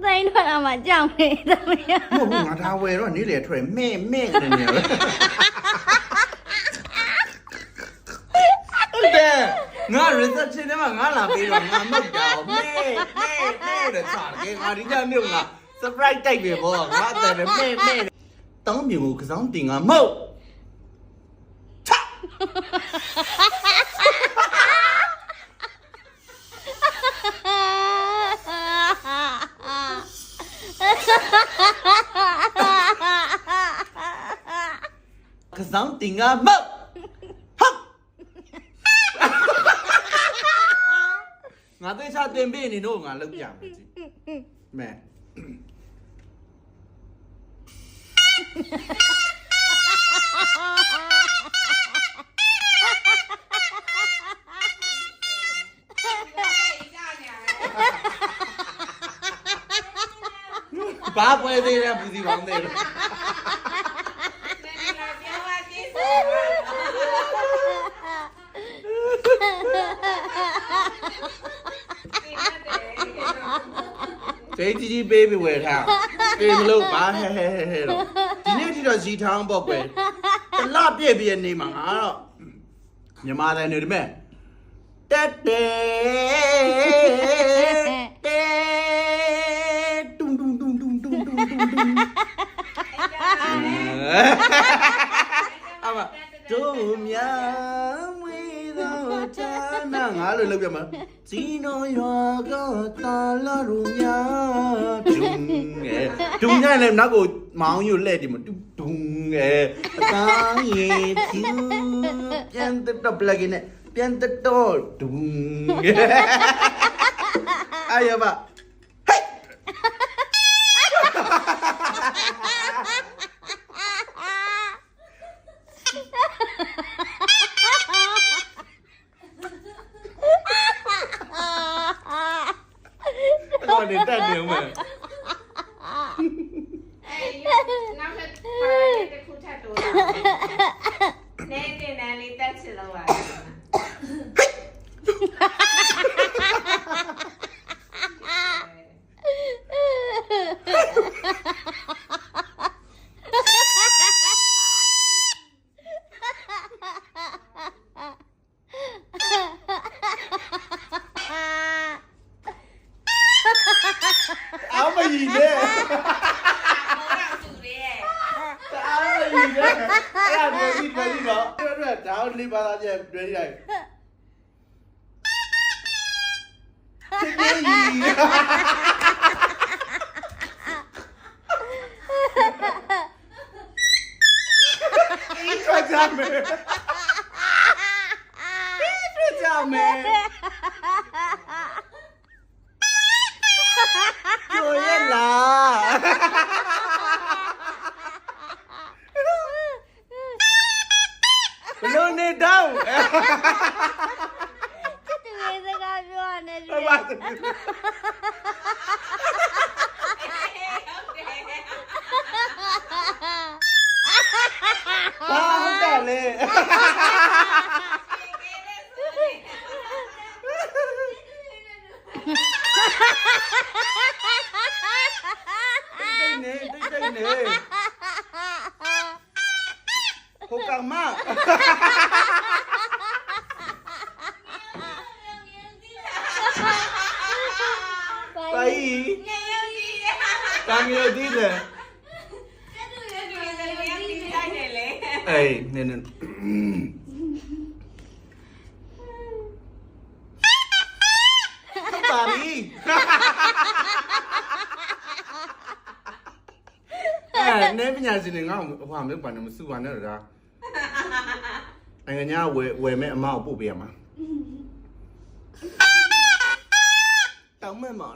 တိုင်းထွက်လာမှကြောက်နေသမီးမဟုတ်ဘူးငါထားဝယ်တော့နေ့လေထွက်မဲ့နေတယ်ဟုတ်တယ်ငါ reception ထဲမှာငါလာပြီးတော့ငါမဟုတ်တော့မဲ့တဲ့စားတယ်ငါဒီညမြို့ငါ surprise တိုက်ပြီဗောငါတယ်မဲ့တောင်းမြင်ကိုကစောင်းတင်ငါမဟုတ်ကစောင်းတင်ငါမဟုတ်ငါသိချတင်ပေးနေတော့ငါလောက်ပြမယ်ကြည့်မဲဘာပွဲသေးလဲဘူးစီပေါင်းသေးတယ်ကျေးကြီးပေးပြီးဝယ်ထားပြေမလို့ဘာဟဲတော့ဒီနေ့ထိတော့ဇီထောင်းပေါ့ကွယ်တလပြည့်ပြည့်နေမှာငါတော့မြန်မာတိုင်းနေဒီမဲ့တက်တုံအမတို့များမွေတော့ချာနာငါလို့လုပ်ပြမှာဇီနိုရွာကတာလာရူများဒုံငယ်လည်းနောက်ကိုမောင်းယူလက်ဒီမှာဒုံငယ်အသားရည်ဖြူပြန်တော့ plug-in နဲ့ပြန်တော့ဒုံငယ်အာရပါဟေးတော့နေတက်နေမှာနောက်ထပ်ပါတယ်တစ်ခုထပ်တိုးတာနေတင်တယ်လေးတက်ချင်လို့ပါအောင်မကြီးနဲ့ဘုရားသူရဲ့အားမကြီးနဲ့အဲ့ဒါဒီတော့အဲ့ဒါလေးပါလာကျတွေ့ရိုက်ထွက်ကြမယ်ကျော်ရလားဘလို့နေတော့တူရေးစကားပြောနေ ဟုတ် လေ ပါတယ်လေတိတ်နေဟုတ်ကမไปตังอยู่ดีเลยเอ้ยเนี่ยปาดิเนี่ยปัญญาสิเนี่ยငါ့ကိုဟိုမျိုးပါနေမစုပါနဲ့တော့နိုင်ငံညာဝယ်မဲ့အမကိုပို့ပေးရမှာတောင်းမဲ့မော်